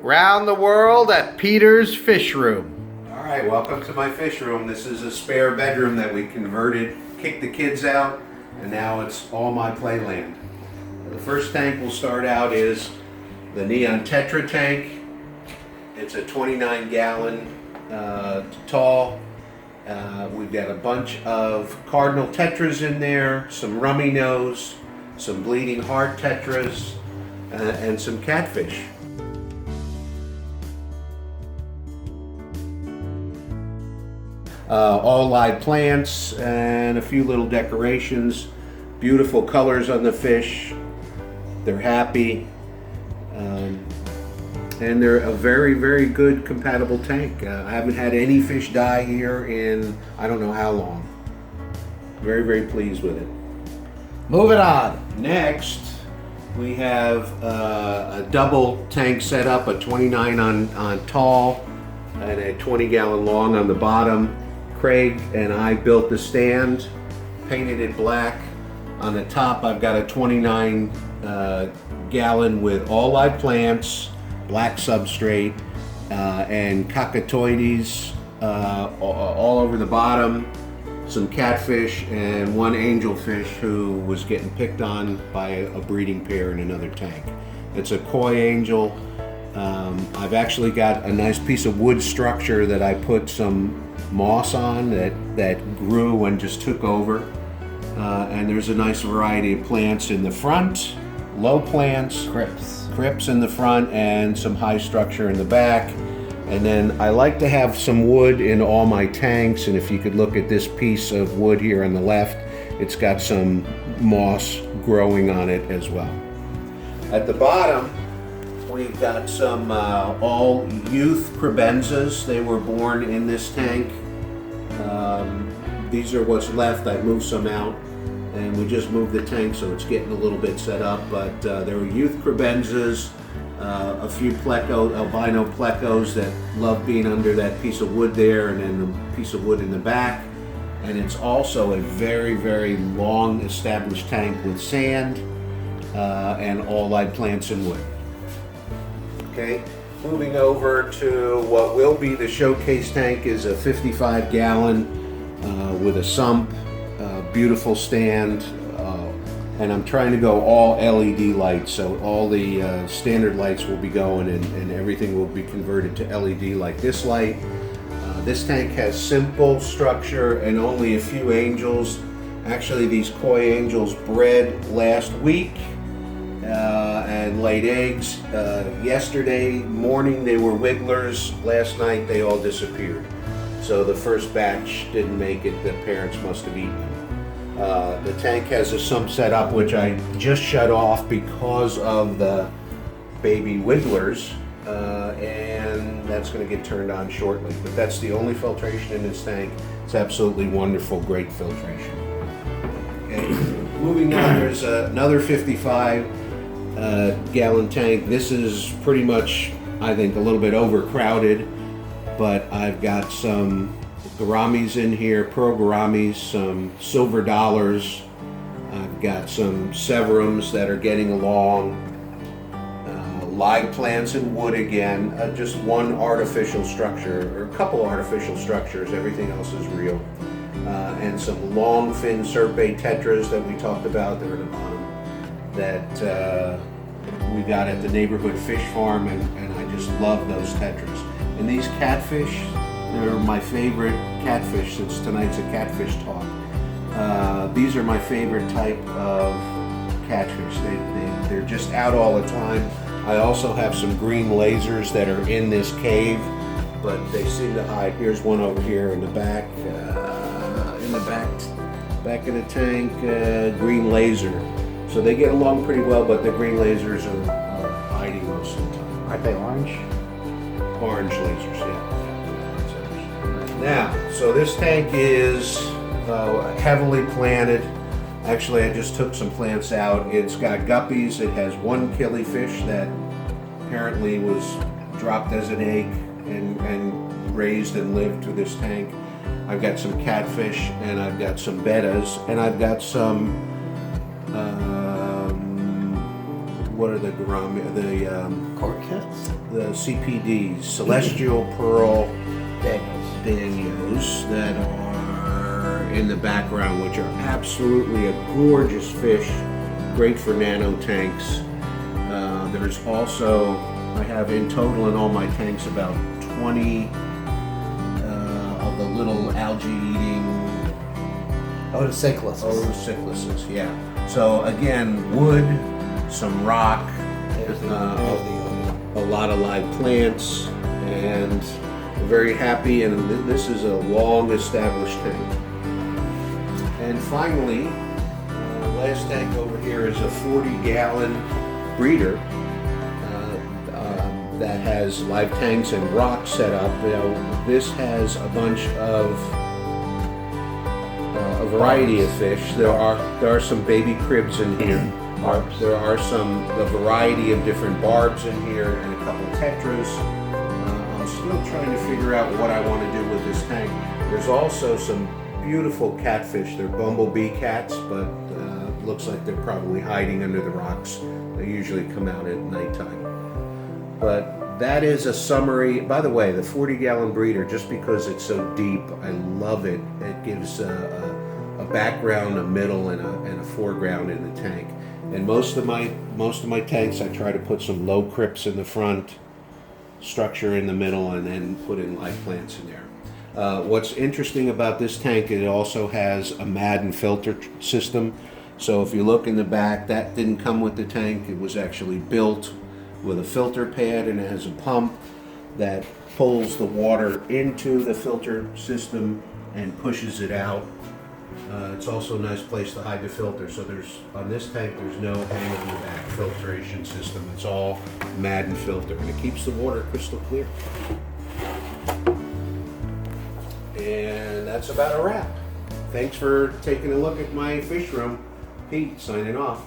Round the world at Peter's Fish Room. All right, welcome to my fish room. This is a spare bedroom that we converted, kicked the kids out, and now it's all my playland. The first tank we'll start out is the neon Tetra tank. It's a 29-gallon tall. We've got a bunch of cardinal tetras in there, some rummy nose, some bleeding heart tetras, and some catfish. All live plants and a few little decorations. Beautiful colors on the fish. They're happy. And they're a very, very good compatible tank. I haven't had any fish die here in I don't know how long. Very, very pleased with it. Moving on. Next, we have a double tank set up, a 29 on tall and a 20-gallon long on the bottom. Craig and I built the stand, painted it black. On the top, I've got a 29 gallon with all live plants, black substrate, and cockatoides all over the bottom, some catfish, and one angelfish who was getting picked on by a breeding pair in another tank. It's a koi angel. I've actually got a nice piece of wood structure that I put some moss on that grew and just took over. And there's a nice variety of plants in the front, low plants, crypts in the front, and some high structure in the back. And then I like to have some wood in all my tanks, and if you could look at this piece of wood here on the left, it's got some moss growing on it as well. At the bottom, we've got some all youth cribenzas. They were born in this tank. These are what's left. I moved some out, and we just moved the tank, so it's getting a little bit set up. But there were youth cribenzas, a few albino plecos that love being under that piece of wood there, and then a piece of wood in the back. And it's also a very, very long established tank with sand and all live plants and wood. Okay, moving over to what will be the showcase tank is a 55-gallon with a sump, beautiful stand, and I'm trying to go all LED lights, so all the standard lights will be going and everything will be converted to LED like this light. This tank has simple structure and only a few angels. Actually, these koi angels bred last week and laid eggs. Yesterday morning they were wigglers. Last night they all disappeared. So the first batch didn't make it. The parents must have eaten them. The tank has a sump set up which I just shut off because of the baby wigglers, and that's going to get turned on shortly. But that's the only filtration in this tank. It's absolutely wonderful, great filtration. Okay. Moving on, there's another 55 gallon tank. This is pretty much, I think, a little bit overcrowded, but I've got some gouramis in here, pearl gouramis, some silver dollars. I've got some severums that are getting along, live plants and wood again, just one artificial structure, or a couple artificial structures, everything else is real. And some long fin serpe tetras that we talked about there at the bottom that we got at the neighborhood fish farm, and I just love those tetras. And these catfish, they're my favorite catfish since tonight's a catfish talk. These are my favorite type of catfish. They're just out all the time. I also have some green lasers that are in this cave, but they seem to hide. Here's one over here in the back. Back in the tank, green laser. So they get along pretty well, but the green lasers are hiding most of the time. Aren't they orange? Orange lasers, yeah. Now, so this tank is heavily planted. Actually, I just took some plants out. It's got guppies. It has one killifish that apparently was dropped as an egg and raised and lived to this tank. I've got some catfish, and I've got some bettas, and I've got some what are the Orchids. the CPDs, Celestial Pearl Daniels. that are in the background, which are absolutely a gorgeous fish, great for nano tanks. There's also, I have in total in all my tanks about 20 of the little algae-eating Odocycluses, yeah. So again, wood, some rock, a lot of live plants, and I'm very happy, and this is a long established tank. And finally, last tank over here is a 40-gallon breeder that has live tanks and rocks set up. This has a bunch of a variety of fish. There are some baby cribs in here. There are a variety of different barbs in here, and a couple tetras. I'm still trying to figure out what I want to do with this tank. There's also some beautiful catfish. They're bumblebee cats, but looks like they're probably hiding under the rocks. They usually come out at nighttime. But that is a summary. By the way, the 40-gallon breeder, just because it's so deep, I love it. It gives a background, a middle, and a foreground in the tank. And most of my tanks, I try to put some low crypts in the front, structure in the middle, and then put in live plants in there. What's interesting about this tank, it also has a Maddon filter system. So if you look in the back, that didn't come with the tank. It was actually built with a filter pad, and it has a pump that pulls the water into the filter system and pushes it out. It's also a nice place to hide the filter. So on this tank, there's no hang on the back filtration system. It's all Maddon filter, and it keeps the water crystal clear. And that's about a wrap. Thanks for taking a look at my fish room. Pete, signing off.